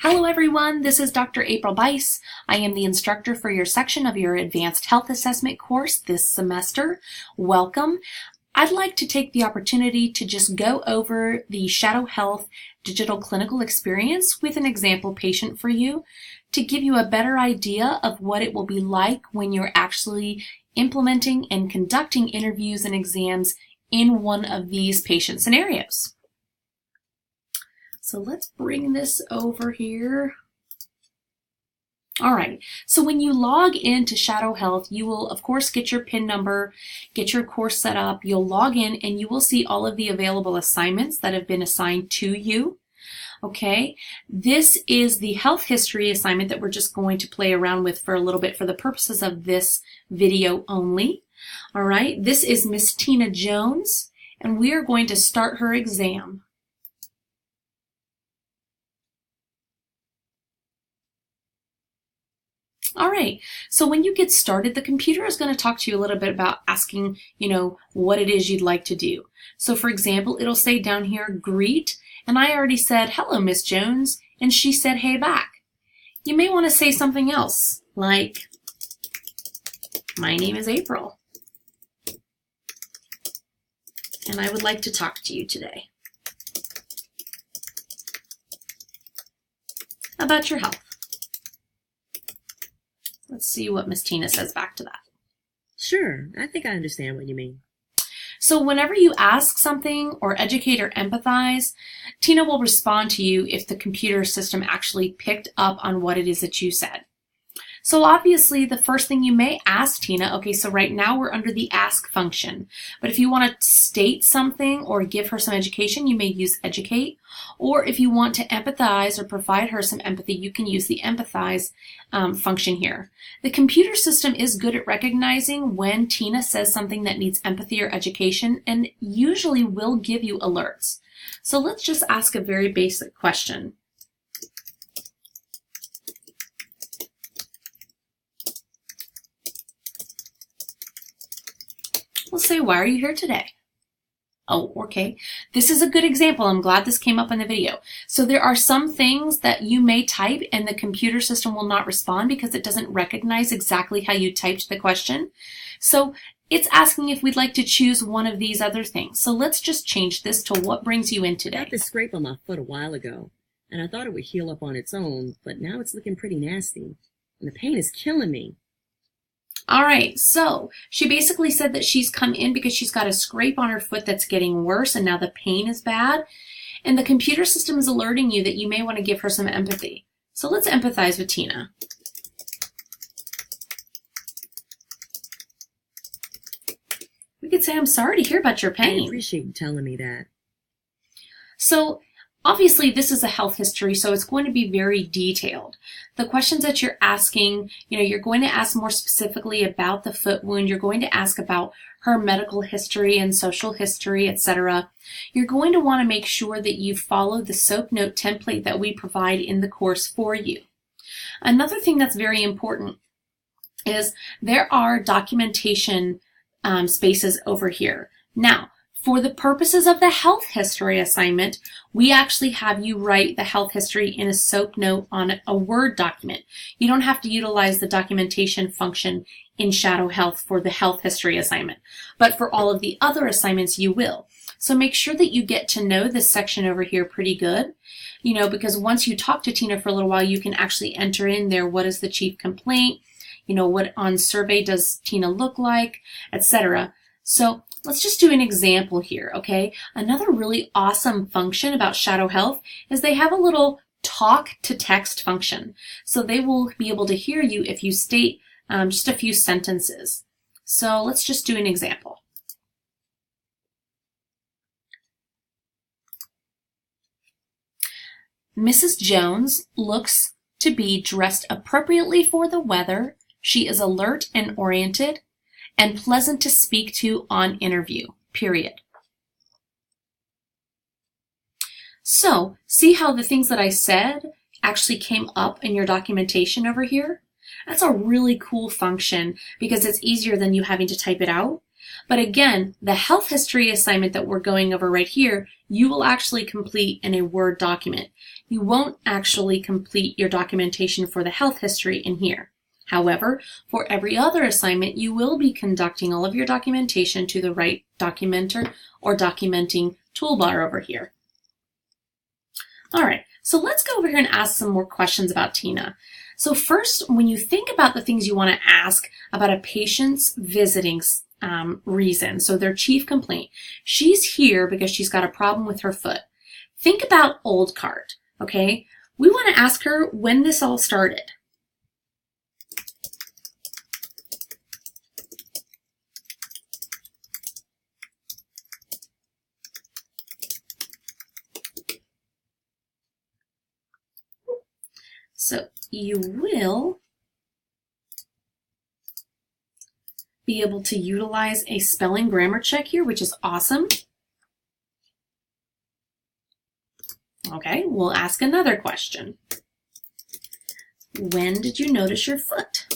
Hello everyone, this is Dr. April Bice. I am the instructor for your section of your Advanced Health Assessment course this semester. Welcome. I'd like to take the opportunity to just go over the Shadow Health digital clinical experience with an example patient for you to give you a better idea of what it will be like when you're actually implementing and conducting interviews and exams in one of these patient scenarios. So let's bring this over here. All right, so when you log into Shadow Health, you will of course get your PIN number, get your course set up, you'll log in and you will see all of the available assignments that have been assigned to you. Okay, this is the health history assignment that we're just going to play around with for a little bit for the purposes of this video only. All right, this is Miss Tina Jones and we are going to start her exam. All right, so when you get started, the computer is going to talk to you a little bit about asking, what it is you'd like to do. So for example, it'll say down here, greet, and I already said, hello, Miss Jones, and she said, hey back. You may want to say something else, like, my name is April, and I would like to talk to you today about your health. Let's see what Miss Tina says back to that. Sure, I think I understand what you mean. So whenever you ask something or educate or empathize, Tina will respond to you if the computer system actually picked up on what it is that you said. So obviously the first thing you may ask Tina, okay, so right now we're under the ask function, but if you want to state something or give her some education, you may use educate, or if you want to empathize or provide her some empathy, you can use the empathize function here. The computer system is good at recognizing when Tina says something that needs empathy or education and usually will give you alerts. So let's just ask a very basic question. We'll say, why are you here today? Oh, okay. This is a good example. I'm glad this came up in the video. So there are some things that you may type and the computer system will not respond because it doesn't recognize exactly how you typed the question. So it's asking if we'd like to choose one of these other things. So let's just change this to what brings you in today. I got this scrape on my foot a while ago, and I thought it would heal up on its own, but now it's looking pretty nasty, and the pain is killing me. All right, so she basically said that she's come in because she's got a scrape on her foot that's getting worse and now the pain is bad. And the computer system is alerting you that you may want to give her some empathy. So let's empathize with Tina. We could say, I'm sorry to hear about your pain. I appreciate you telling me that. So obviously, this is a health history, so it's going to be very detailed. The questions that you're asking, you're going to ask more specifically about the foot wound. You're going to ask about her medical history and social history, etc. You're going to want to make sure that you follow the SOAP note template that we provide in the course for you. Another thing that's very important is there are documentation spaces over here. Now, for the purposes of the health history assignment, we actually have you write the health history in a SOAP note on a Word document. You don't have to utilize the documentation function in Shadow Health for the health history assignment, but for all of the other assignments you will. So make sure that you get to know this section over here pretty good, because once you talk to Tina for a little while, you can actually enter in there what is the chief complaint, what on survey does Tina look like, etc. So let's just do an example here, okay? Another really awesome function about Shadow Health is they have a little talk to text function. So they will be able to hear you if you state just a few sentences. So let's just do an example. Mrs. Jones looks to be dressed appropriately for the weather. She is alert and oriented and pleasant to speak to on interview, period. So, see how the things that I said actually came up in your documentation over here? That's a really cool function because it's easier than you having to type it out. But again, the health history assignment that we're going over right here, you will actually complete in a Word document. You won't actually complete your documentation for the health history in here. However, for every other assignment, you will be conducting all of your documentation to the right documenter or documenting toolbar over here. All right, so let's go over here and ask some more questions about Tina. So first, when you think about the things you want to ask about a patient's visiting reason, so their chief complaint, she's here because she's got a problem with her foot. Think about old cart, okay? We want to ask her when this all started. So you will be able to utilize a spelling grammar check here, which is awesome. Okay, we'll ask another question. When did you notice your foot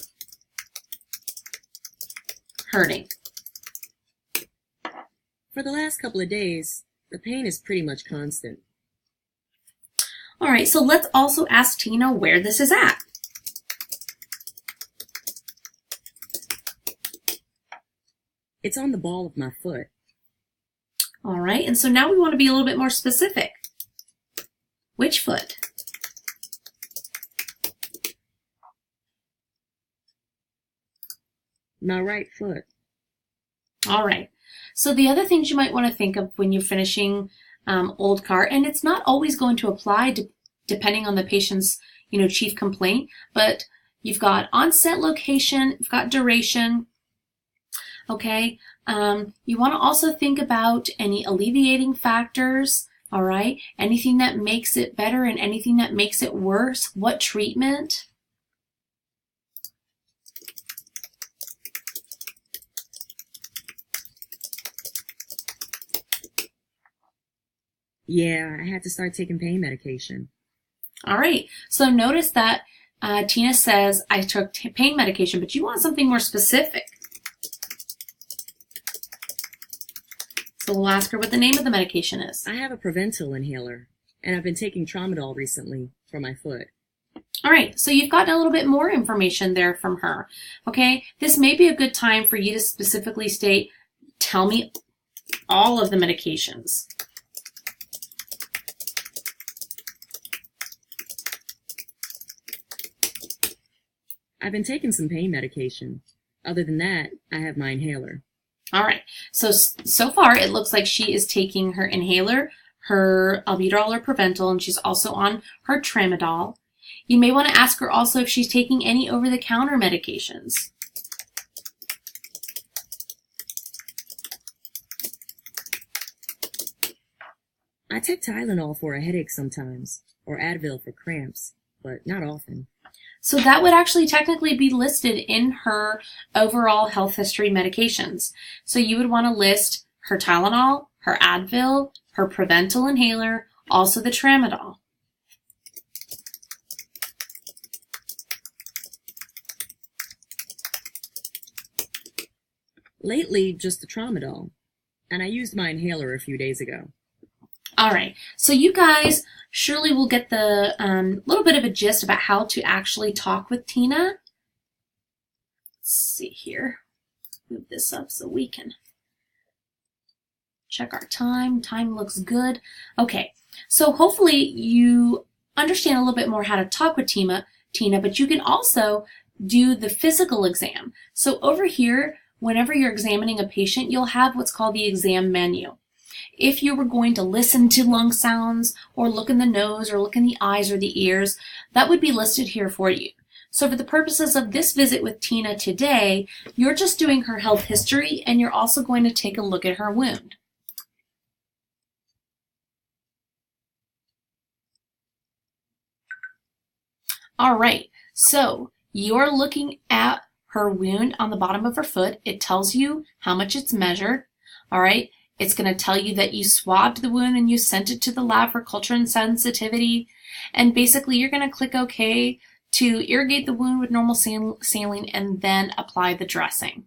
hurting? For the last couple of days, the pain is pretty much constant. All right, so let's also ask Tina where this is at. It's on the ball of my foot. All right, and so now we want to be a little bit more specific. Which foot? My right foot. All right, so the other things you might want to think of when you're finishing old cart, and it's not always going to apply depending on the patient's, chief complaint, but you've got onset location, you've got duration, okay? You want to also think about any alleviating factors, all right? Anything that makes it better and anything that makes it worse, what treatment? Yeah, I had to start taking pain medication. All right, so notice that Tina says, I took pain medication, but you want something more specific. So we'll ask her what the name of the medication is. I have a Preventil inhaler, and I've been taking Tramadol recently for my foot. All right, so you've gotten a little bit more information there from her, okay? This may be a good time for you to specifically state, tell me all of the medications. I've been taking some pain medication. Other than that, I have my inhaler. All right, so far it looks like she is taking her inhaler, her albuterol or Preventil, and she's also on her Tramadol. You may want to ask her also if she's taking any over-the-counter medications. I take Tylenol for a headache sometimes, or Advil for cramps, but not often. So that would actually technically be listed in her overall health history medications. So you would want to list her Tylenol, her Advil, her Preventil inhaler, also the Tramadol. Lately, just the Tramadol, and I used my inhaler a few days ago. All right, so you guys surely will get the little bit of a gist about how to actually talk with Tina. Let's see here. Move this up so we can check our time. Time looks good. Okay, so hopefully you understand a little bit more how to talk with Tina, but you can also do the physical exam. So over here, whenever you're examining a patient, you'll have what's called the exam menu. If you were going to listen to lung sounds or look in the nose or look in the eyes or the ears, that would be listed here for you. So for the purposes of this visit with Tina today, you're just doing her health history and you're also going to take a look at her wound. All right, so you're looking at her wound on the bottom of her foot. It tells you how much it's measured. All right. It's going to tell you that you swabbed the wound and you sent it to the lab for culture and sensitivity. And basically, you're going to click OK to irrigate the wound with normal saline and then apply the dressing.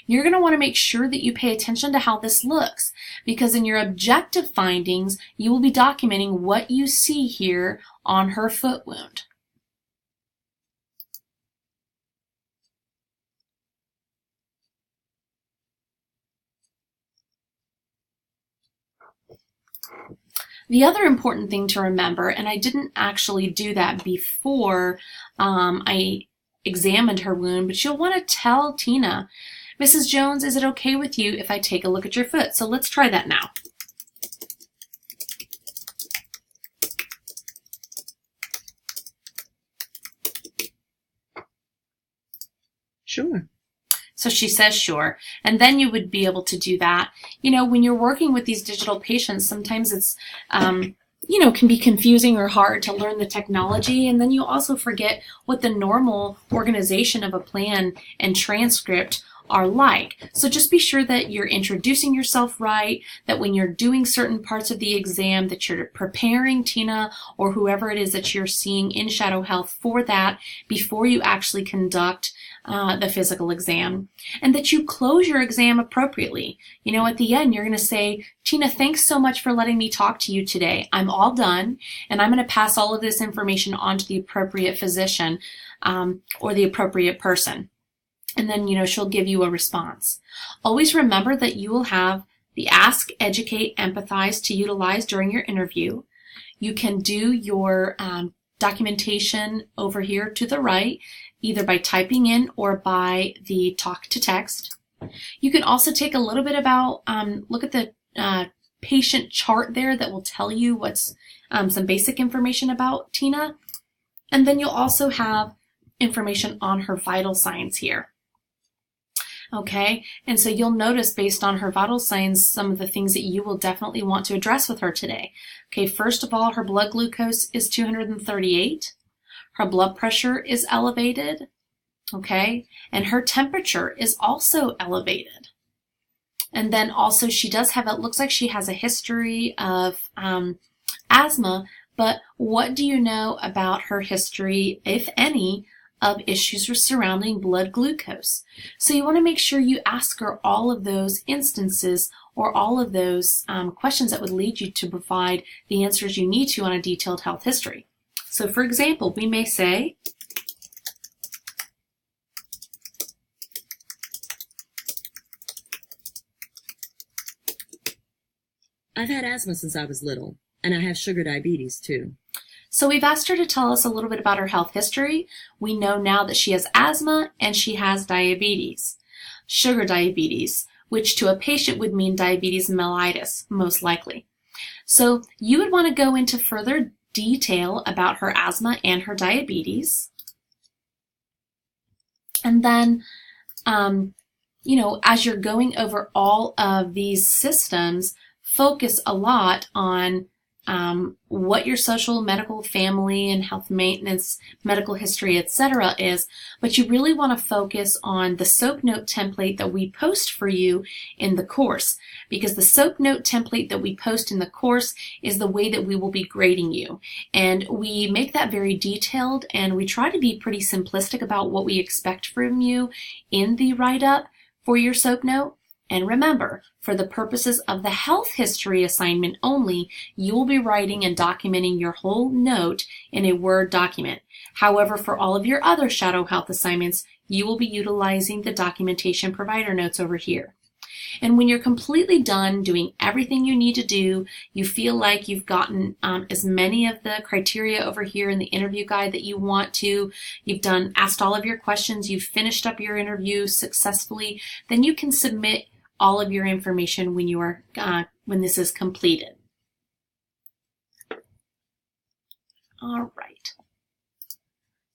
You're going to want to make sure that you pay attention to how this looks, because in your objective findings, you will be documenting what you see here on her foot wound. The other important thing to remember, and I didn't actually do that before I examined her wound, but you'll want to tell Tina, Mrs. Jones, is it okay with you if I take a look at your foot? So let's try that now. Sure. So she says sure, and then you would be able to do that. You know, when you're working with these digital patients, sometimes it's, can be confusing or hard to learn the technology, and then you also forget what the normal organization of a plan and transcript are like. So just be sure that you're introducing yourself right, that when you're doing certain parts of the exam, that you're preparing Tina or whoever it is that you're seeing in Shadow Health for that before you actually conduct the physical exam, and that you close your exam appropriately. You know, at the end, you're going to say, Tina, thanks so much for letting me talk to you today. I'm all done, and I'm going to pass all of this information on to the appropriate physician or the appropriate person. And then, she'll give you a response. Always remember that you will have the ask, educate, empathize to utilize during your interview. You can do your documentation over here to the right, either by typing in or by the talk to text. You can also take a little bit about, look at the patient chart there that will tell you what's some basic information about Tina. And then you'll also have information on her vital signs here. Okay, and so you'll notice based on her vital signs some of the things that you will definitely want to address with her today. Okay, first of all, her blood glucose is 238. Her blood pressure is elevated. Okay, and her temperature is also elevated. And then also she does have, it looks like she has a history of asthma, but what do you know about her history, if any, of issues surrounding blood glucose? So you want to make sure you ask her all of those instances or all of those questions that would lead you to provide the answers you need to on a detailed health history. So for example, we may say, I've had asthma since I was little, and I have sugar diabetes too. So we've asked her to tell us a little bit about her health history. We know now that she has asthma and she has diabetes, sugar diabetes, which to a patient would mean diabetes mellitus, most likely. So you would want to go into further detail about her asthma and her diabetes. And then, as you're going over all of these systems, focus a lot on what your social, medical, family, and health maintenance, medical history, etc. is, but you really want to focus on the SOAP note template that we post for you in the course, because the SOAP note template that we post in the course is the way that we will be grading you. And we make that very detailed, and we try to be pretty simplistic about what we expect from you in the write-up for your SOAP note. And remember, for the purposes of the health history assignment only, you will be writing and documenting your whole note in a Word document. However, for all of your other Shadow Health assignments, you will be utilizing the documentation provider notes over here. And when you're completely done doing everything you need to do, you feel like you've gotten as many of the criteria over here in the interview guide that you want to, you've asked all of your questions, you've finished up your interview successfully, then you can submit all of your information when this is completed. All right.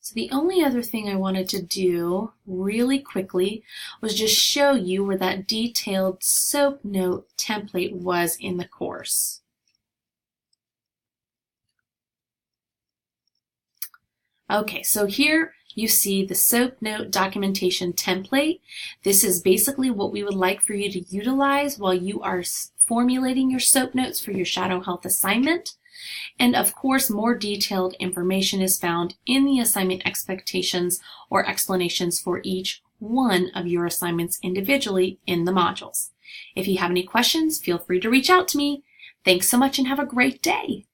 So the only other thing I wanted to do really quickly was just show you where that detailed SOAP note template was in the course. Okay, so here you see the SOAP note documentation template. This is basically what we would like for you to utilize while you are formulating your SOAP notes for your Shadow Health assignment. And of course, more detailed information is found in the assignment expectations or explanations for each one of your assignments individually in the modules. If you have any questions, feel free to reach out to me. Thanks so much and have a great day.